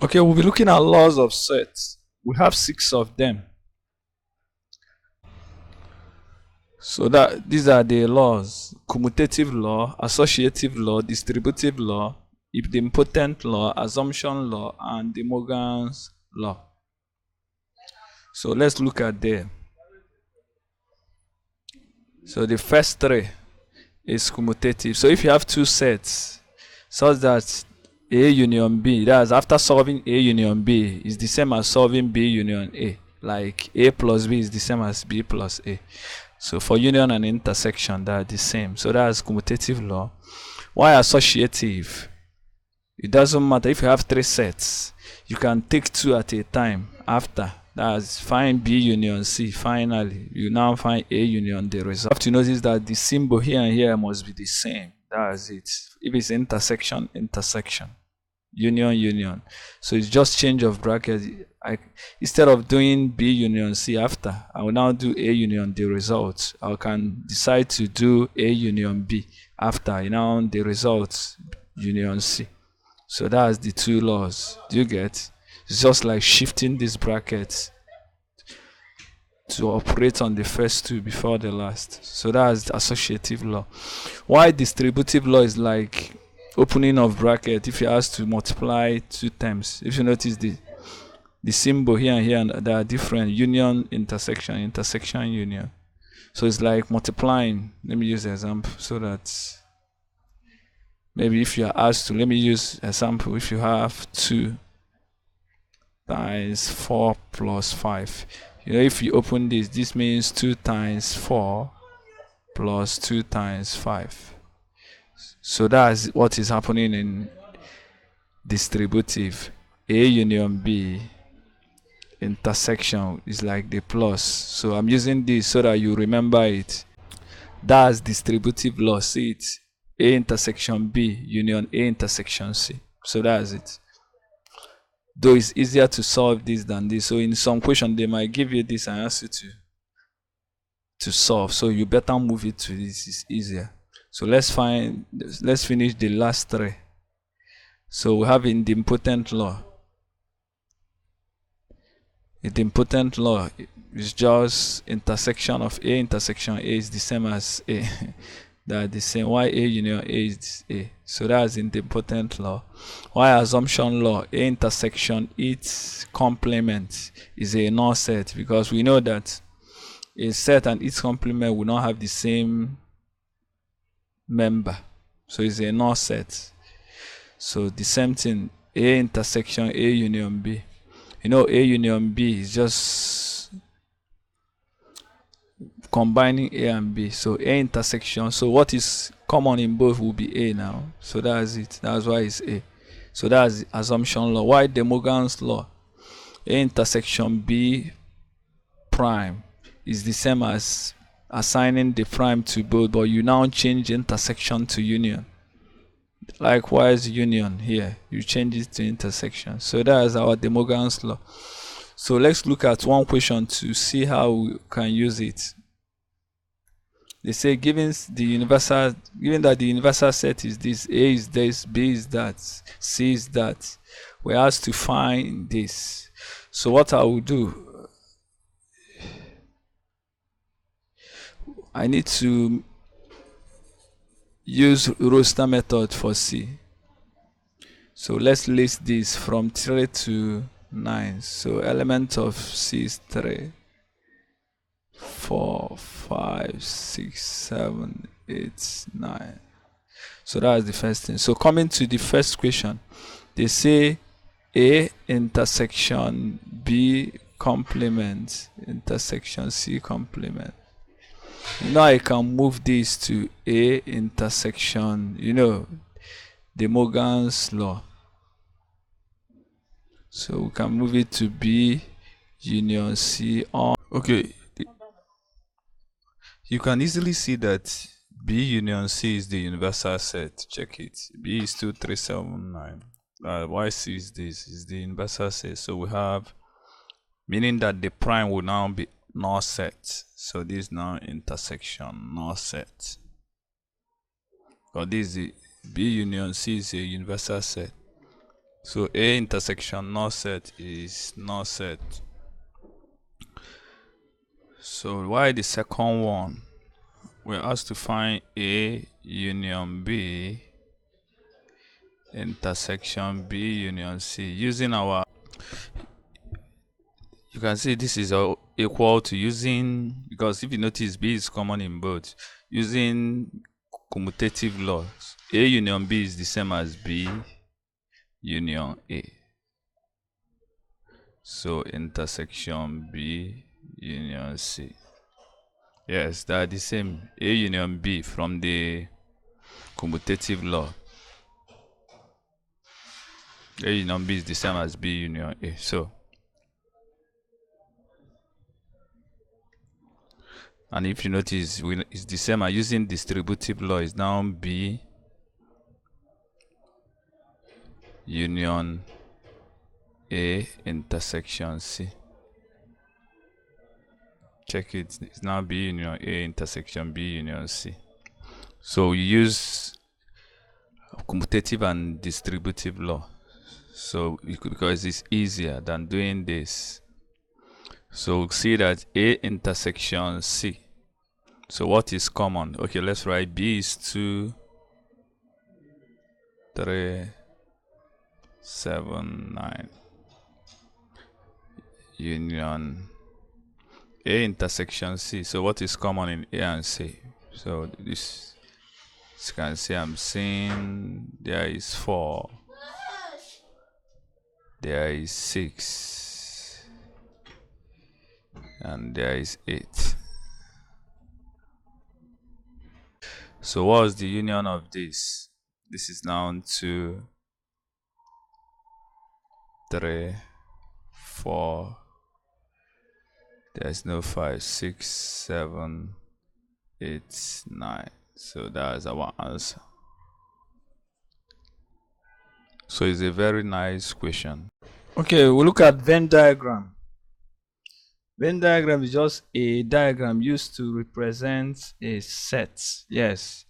Okay, we'll be looking at laws of sets. We have 6 of them. So that these are the laws: commutative law, associative law, distributive law, idempotent law, assumption law, and De Morgan's law. So let's look at them. So the first 3 is commutative. So if you have 2 sets such that A union B, that's after solving A union B is the same as solving B union A. Like A plus B is the same as B plus A. So for union and intersection, they're the same. So that's commutative law. Why associative? It doesn't matter if you have 3 sets. You can take 2 at a time after. That's find B union C. Finally, you now find A union the result. You have to notice that the symbol here and here must be the same. That's it. If it's intersection, intersection. Union, union. So it's just change of brackets. Instead of doing B union C after, I will now do A union the result. I can decide to do A union B after, now the results union C. So that's the 2 laws. Do you get? It's just like shifting these brackets to operate on the first 2 before the last. So that's the associative law. Why distributive law is like opening of bracket if you ask to multiply 2 times. If you notice the symbol here and here, they are different. Union, intersection, intersection, union. So it's like multiplying. Let me use an example so that maybe if you are asked to, let me use example. If you have 2 times 4 plus 5, if you open this means 2 times 4 plus 2 times 5. So that's what is happening in distributive. A union B intersection is like the plus. So I'm using this so that you remember it. That's distributive law. See it. A intersection B union A intersection C. So that's it. Though it's easier to solve this than this. So in some question they might give you this and ask you to solve. So you better move it to this. It's easier. So let's finish the last 3. So we have idempotent law. Idempotent law is just intersection of A intersection A is the same as A. They're the same. Why A union A is A. So that's idempotent law. Why assumption law? A intersection its complement is a null set, because we know that a set and its complement will not have the same member. So it's a null set. So the same thing, A intersection A union B. A union B is just combining A and B. So A intersection. So what is common in both will be A now. So that's it. That's why it's A. So that's assumption law. Why De Morgan's law? A intersection B prime is the same as assigning the prime to both, but you now change intersection to union. Likewise, union here, you change it to intersection. So that is our De Morgan's law. So let's look at one question to see how we can use it. They say given that the universal set is this, A is this, B is that, C is that, we're asked to find this. So what I will do, I need to use roster method for C. So let's list this from 3 to 9. So element of C is 3, 4, 5, 6, 7, 8, 9. So that's the first thing. So coming to the first question, they say A intersection B complement intersection C complement. Now I can move this to A intersection, De Morgan's law. So we can move it to B union C on. Okay. You can easily see that B union C is the universal set. Check it. B is 2379. Why C is this? Is the universal set. So we have, meaning that the prime will now be null set. So this is now intersection null set. Or this is the B union C is a universal set. So A intersection null set is null set. So why the second one? We're asked to find A union B intersection B union C using our, you can see this is equal to using, because if you notice B is common in both, using commutative laws. A union B is the same as B union A. So intersection B union C. Yes, they are the same. A union B from the commutative law. A union B is the same as B union A. So, and if you notice, it's the same as using distributive law. Is now B union A intersection C. Check it. It's now B union A intersection B union C. So you use commutative and distributive law. So because it's easier than doing this. So see that A intersection C. So what is common? Okay, let's write B is 2, 3, 7, 9. Union A intersection C. So what is common in A and C? So this, as you can see, I'm seeing there is 4. There is 6. And there is 8. So what's the union of this? This is now 2, 3, 4. There's no 5, 6, 7, 8, 9. So that's our answer. So it's a very nice question. Okay, we'll look at Venn diagram. Venn diagram is just a diagram used to represent a set. Yes,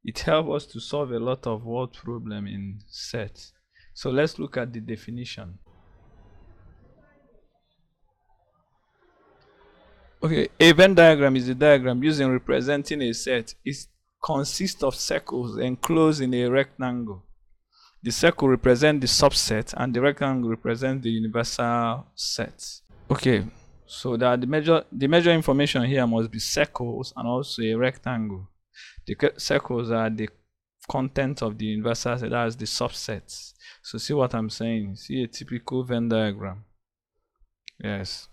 it helps us to solve a lot of word problem in set. So let's look at the definition. Okay, a Venn diagram is a diagram used in representing a set. It consists of circles enclosed in a rectangle. The circle represents the subset and the rectangle represents the universal set. Okay, so that the major information here must be circles and also a rectangle. The circles are the content of the universal set, that's the subsets. So see what I'm saying? See a typical Venn diagram. Yes.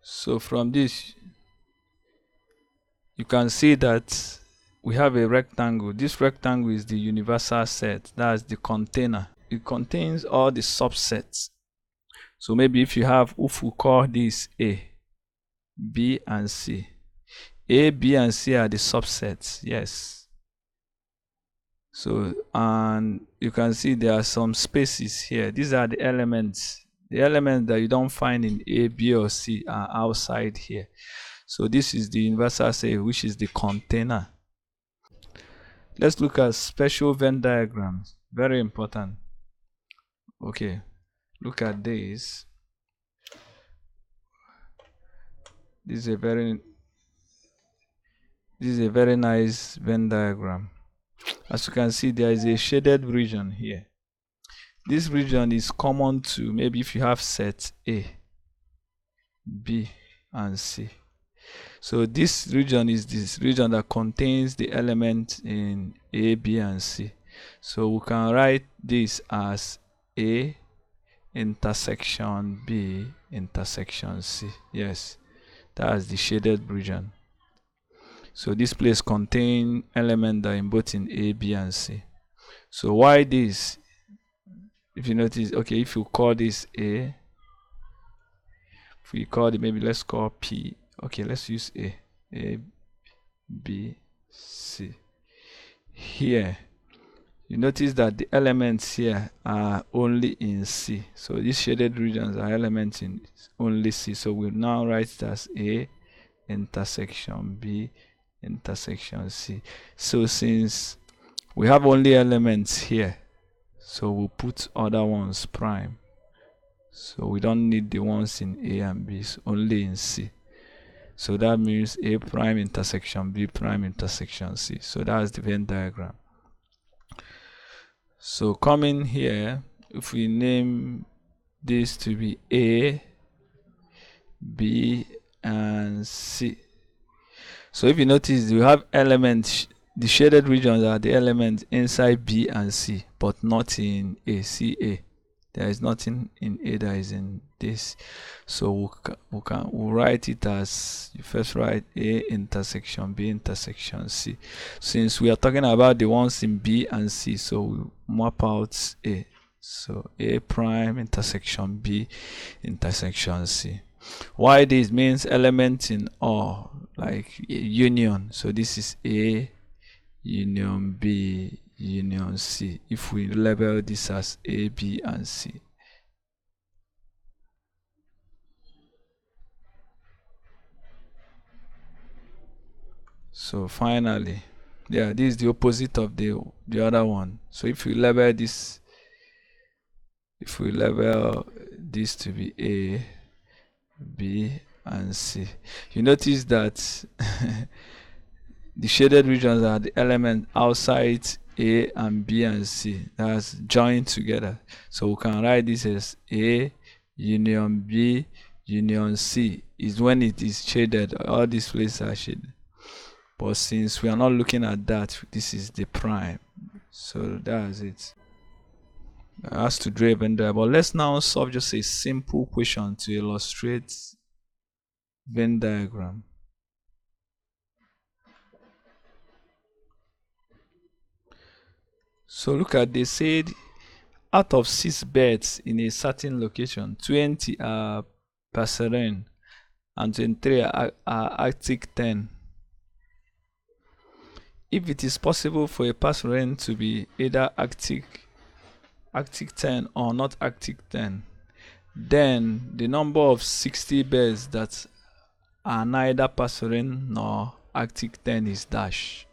So from this, you can see that we have a rectangle. This rectangle is the universal set, that's the container. It contains all the subsets. So maybe if we call this A, B, and C. A, B, and C are the subsets, yes. So, and you can see there are some spaces here. These are the elements. The elements that you don't find in A, B, or C are outside here. So this is the universal set, which is the container. Let's look at special Venn diagrams. Very important. Okay, look at this. This is a very nice Venn diagram. As you can see, there is a shaded region here. This region is common to maybe if you have set A, B, and C. So this region is this region that contains the elements in A, B, and C. So we can write this as A intersection B intersection C. Yes, that's the shaded region. So this place contains elements that are both in A, B, and C. So why this? If you notice, okay, if you call this A, if we call it, maybe let's call P. Okay, let's use A, B, C. Here, you notice that the elements here are only in C. So these shaded regions are elements in only C. So we'll now write it as A intersection B intersection C. So since we have only elements here, So we'll put other ones prime. So we don't need the ones in A and B, so only in C. So that means A prime intersection B prime intersection C. So that's the Venn diagram. So coming here, if we name this to be A, B, and C. So if you notice, we have elements, the shaded regions are the elements inside B and C, but not in A. C, A. There is nothing in A that is in this. So we'll write it as, you first write A intersection B intersection C. Since we are talking about the ones in B and C, so we'll map out A. So A prime intersection B intersection C. Why this means element in or, like union. So this is A union B union C. If we label this as A, B, and C. So finally, yeah, this is the opposite of the other one. So if we label this, to be A, B, and C, you notice that the shaded regions are the elements outside A and B and C that's joined together. So we can write this as A union B union C is when it is shaded. All these places are shaded. But since we are not looking at that, this is the prime. So that's it. It has to draw a Venn diagram. But let's now solve just a simple question to illustrate Venn diagram. So look at, they said out of 6 beds in a certain location, 20 are passerine and 23 are Arctic 10. If it is possible for a passerine to be either Arctic 10 or not Arctic 10, then the number of 60 beds that are neither passerine nor Arctic 10 is dash.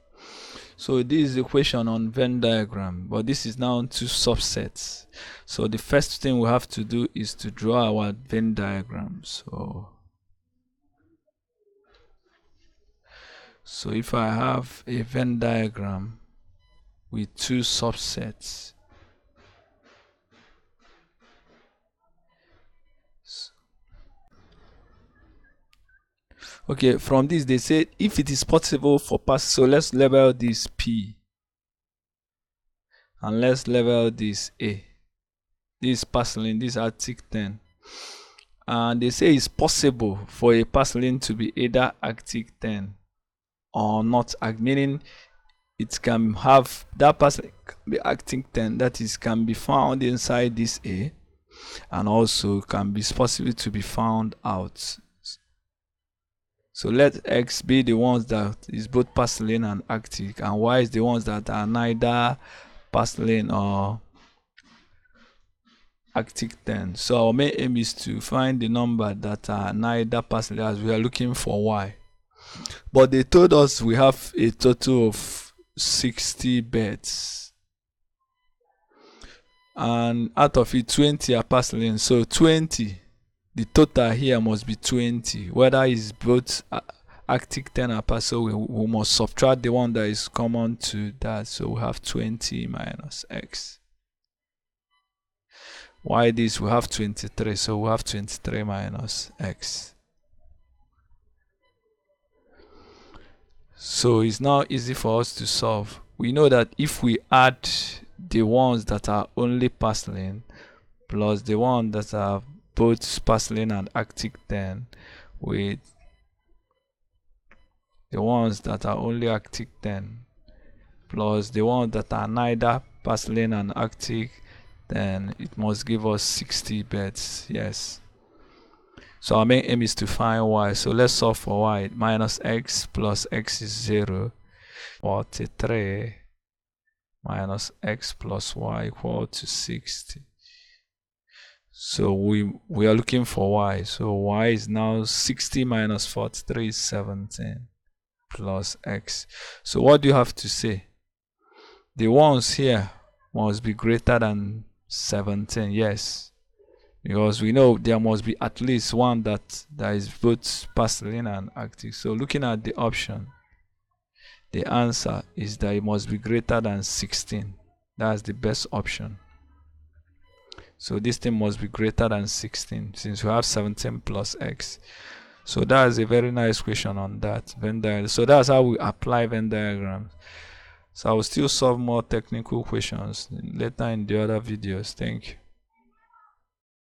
So this is the equation on Venn diagram, but this is now 2 subsets. So the first thing we have to do is to draw our Venn diagram. So if I have a Venn diagram with 2 subsets, okay, from this they say if it is possible for pass, so let's label this P and let's label this A. This passerine, this Arctic 10. And they say it's possible for a passerine to be either Arctic 10 or not, meaning it can have that passerine be Arctic 10, that is, can be found inside this A, and also can be possible to be found out. So let X be the ones that is both passerine and Arctic, and Y is the ones that are neither passerine or Arctic 10. So our main aim is to find the number that are neither passerine, as we are looking for Y. But they told us we have a total of 60 beds, and out of it 20 are passerine. So 20, the total here must be 20, whether it's both Arctic 10 or passerine. So we must subtract the one that is common to that. So we have 20 minus X. Why this? We have 23, so we have 23 minus X. So it's now easy for us to solve. We know that if we add the ones that are only passerine plus the ones that are both passerine and Arctic 10 with the ones that are only Arctic 10 plus the ones that are neither passerine and Arctic, then it must give us 60 beds. Yes. So our main aim is to find Y. So let's solve for Y. Minus X plus X is 0. 43 minus X plus Y equal to 60. So we are looking for Y. So Y is now 60 minus 43 is 17 plus X. So what do you have to say? The ones here must be greater than 17. Yes, because we know there must be at least one that is both passive and active. So looking at the option, the answer is that it must be greater than 16. That's the best option. So this thing must be greater than 16 since we have 17 plus x. So that's a very nice question on that Venn diagram. So that's how we apply Venn diagrams. So I will still solve more technical questions later in the other videos. Thank you.